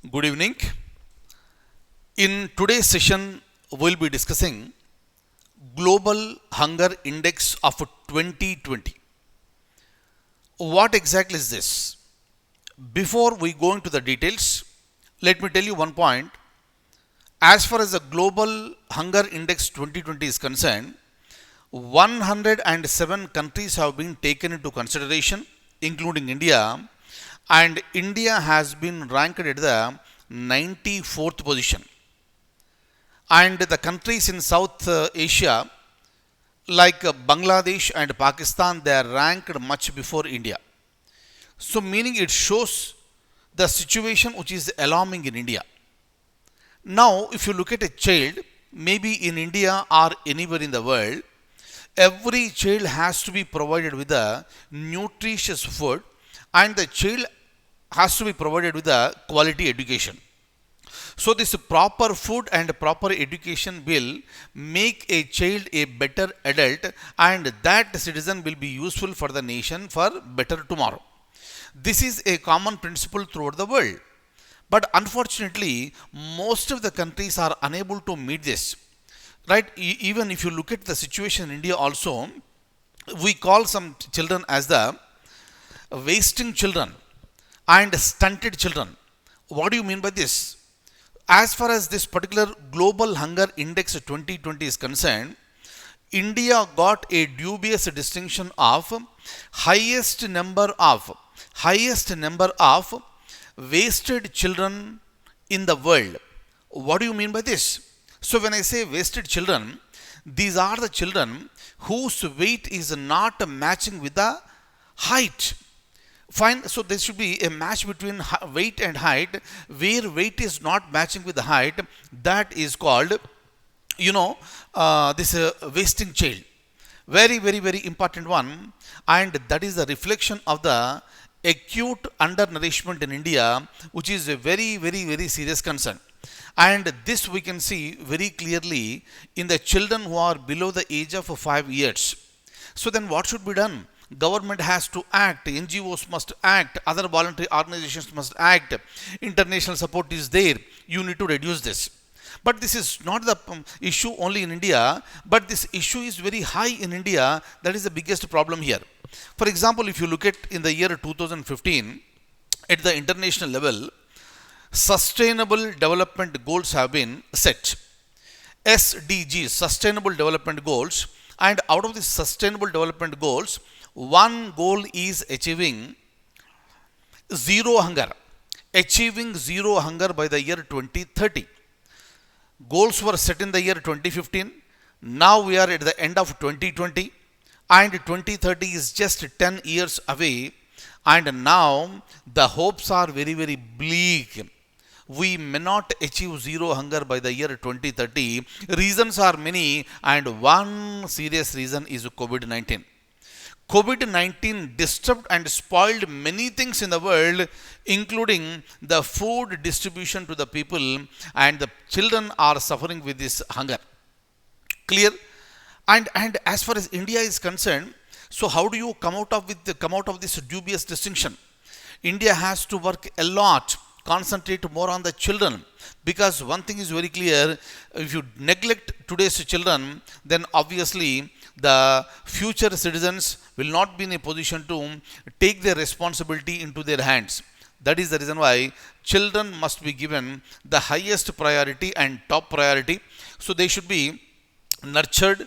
Good evening. In today's session, we'll be discussing Global Hunger Index of 2020. What exactly is this? Before we go into the details, let me tell you one point. As far as the Global Hunger Index 2020 is concerned, 107 countries have been taken into consideration, including India, and India has been ranked at the 94th position. And the countries in South Asia, like Bangladesh and Pakistan, they are ranked much before India. So, meaning it shows the situation which is alarming in India. Now, if you look at a child, maybe in India or anywhere in the world, every child has to be provided with a nutritious food, and the child has to be provided with a quality education. So, this proper food and proper education will make a child a better adult, and that citizen will be useful for the nation for better tomorrow. This is a common principle throughout the world. But unfortunately, most of the countries are unable to meet this. Right? Even if you look at the situation in India also, we call some children as the wasting children and stunted children. What do you mean by this? As far as this particular Global Hunger Index 2020 is concerned, India got a dubious distinction of highest number of wasted children in the world. What do you mean by this? So when I say wasted children, these are the children whose weight is not matching with the height. Fine, so there should be a match between weight and height. Where weight is not matching with the height, that is called, this wasting child. Very important one, and that is the reflection of the acute undernourishment in India, which is a very serious concern. And this we can see very clearly in the children who are below the age of 5 years. So then what should be done? Government has to act, NGOs must act, other voluntary organizations must act, international support is there. You need to reduce this. But this is not the issue only in India, but this issue is very high in India. That is the biggest problem here. For example, if you look at in the year 2015, at the international level, Sustainable Development Goals have been set. SDGs, Sustainable Development Goals, and out of the Sustainable Development Goals, one goal is achieving zero hunger. Achieving zero hunger by the year 2030. Goals were set in the year 2015. Now we are at the end of 2020, and 2030 is just 10 years away. And now the hopes are very bleak. We may not achieve zero hunger by the year 2030. Reasons are many, and one serious reason is COVID-19. COVID-19 disturbed and spoiled many things in the world, including the food distribution to the people, and the children are suffering with this hunger. Clear? And as far as India is concerned, so how do you come out of this dubious distinction? India has to work a lot, concentrate more on the children, because one thing is very clear: if you neglect today's children, then obviously the future citizens will not be in a position to take their responsibility into their hands. That is the reason why children must be given the highest priority and top priority. So they should be nurtured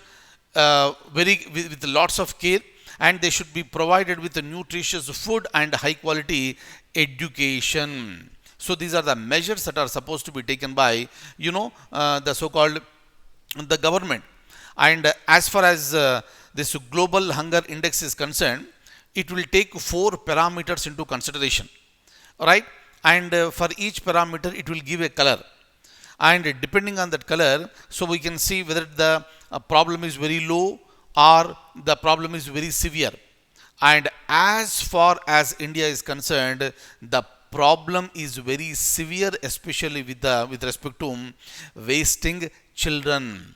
with lots of care, and they should be provided with a nutritious food and high quality education. So these are the measures that are supposed to be taken by the so-called the government. And as far as this Global Hunger Index is concerned, it will take 4 parameters into consideration, right? And for each parameter it will give a color, and depending on that color, so we can see whether the problem is very low or the problem is very severe. And as far as India is concerned, the problem is very severe, especially with respect to wasting children.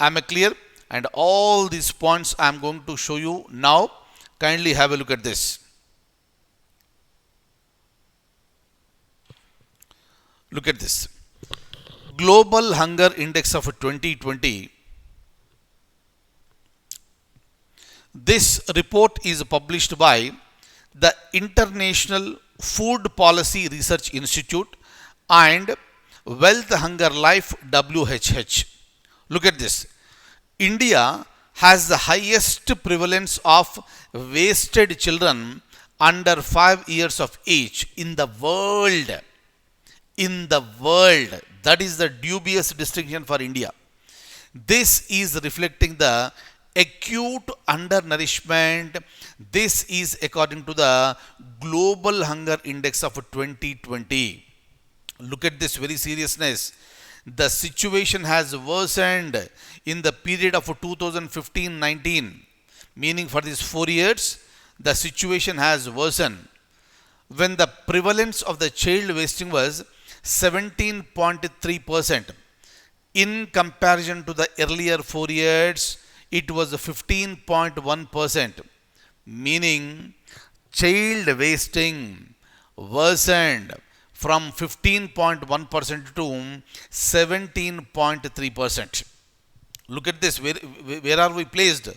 Am I clear? And all these points I am going to show you now. Kindly have a look at this. Look at this. Global Hunger Index of 2020. This report is published by the International Food Policy Research Institute and Wealth Hunger Life WHH. Look at this. India has the highest prevalence of wasted children under 5 years of age in the world. In the world. That is the dubious distinction for India. This is reflecting the acute undernourishment. This is according to the Global Hunger Index of 2020. Look at this very seriousness. The situation has worsened in the period of 2015-19, meaning for these 4 years, the situation has worsened. When the prevalence of the child wasting was 17.3%, in comparison to the earlier 4 years, it was 15.1%, meaning child wasting worsened from 15.1% to 17.3%. Look at this. Where are we placed?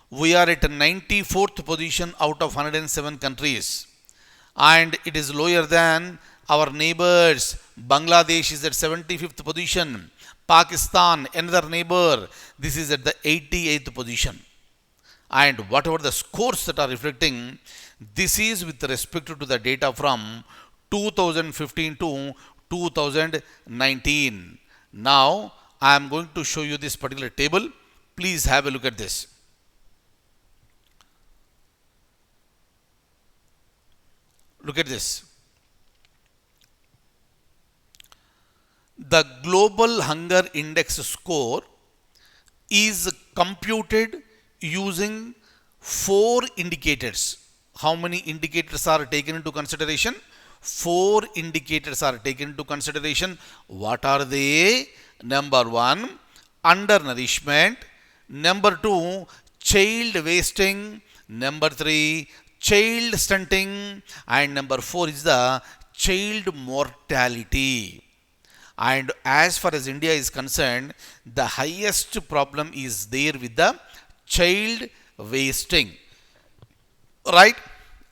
We are at 94th position out of 107 countries. And it is lower than our neighbors. Bangladesh is at 75th position. Pakistan, another neighbor, this is at the 88th position. And whatever the scores that are reflecting, this is with respect to the data from 2015 to 2019. Now, I am going to show you this particular table. Please have a look at this. Look at this. The Global Hunger Index score is computed using 4 indicators. How many indicators are taken into consideration? 4 indicators are taken into consideration. What are they? Number 1, undernourishment. Number 2, child wasting. Number 3, child stunting. And number 4 is the child mortality. And as far as India is concerned, the highest problem is there with the child wasting. Right?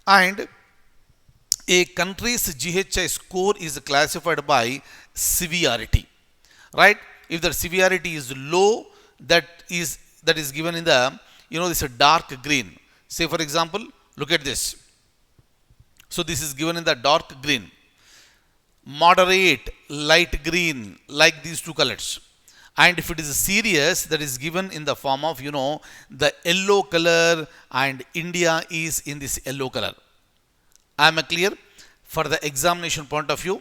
And a country's GHI score is classified by severity. Right? If the severity is low, that is given in the, this dark green. Say for example, look at this. So this is given in the dark green. Moderate, light green, like these 2 colors. And if it is serious, that is given in the form of, the yellow color, and India is in this yellow color. I am clear? For the examination point of view,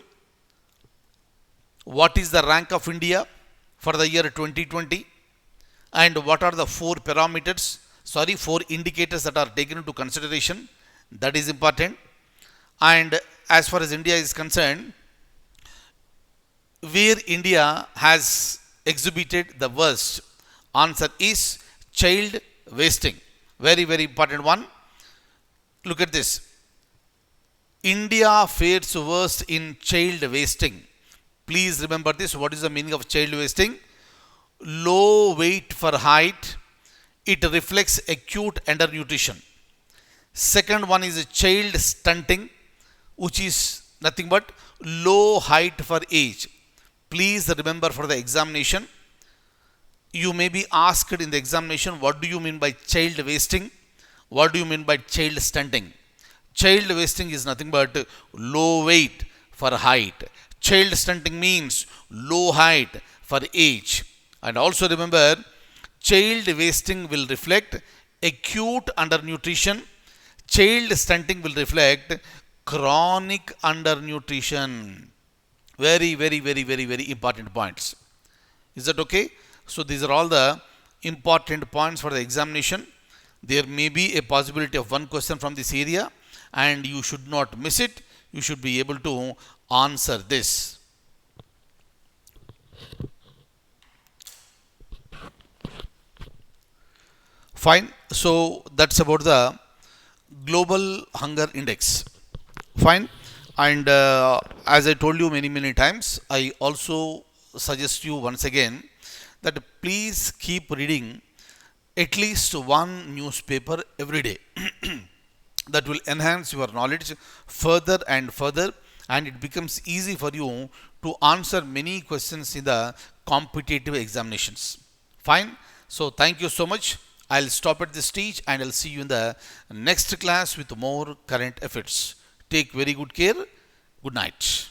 what is the rank of India for the year 2020? And what are the 4 parameters, 4 indicators that are taken into consideration? That is important. And as far as India is concerned, where India has exhibited the worst, answer is child wasting. Very, very important one. Look at this. India fares worst in child wasting. Please remember this. What is the meaning of child wasting? Low weight for height. It reflects acute undernutrition. Second one is child stunting, which is nothing but low height for age. Please remember for the examination, you may be asked in the examination, what do you mean by child wasting? What do you mean by child stunting? Child wasting is nothing but low weight for height. Child stunting means low height for age. And also remember, child wasting will reflect acute undernutrition. Child stunting will reflect chronic undernutrition. Very, very, very, very, very important points. Is that okay? So these are all the important points for the examination. There may be a possibility of one question from this area, and you should not miss it. You should be able to answer this. Fine. So that's about the Global Hunger Index. Fine. And as I told you many times, I also suggest you once again that please keep reading at least one newspaper every day. That will enhance your knowledge further and further, and it becomes easy for you to answer many questions in the competitive examinations. Fine. So thank you so much. I'll stop at this stage and I'll see you in the next class with more current affairs. Take very good care. Good night.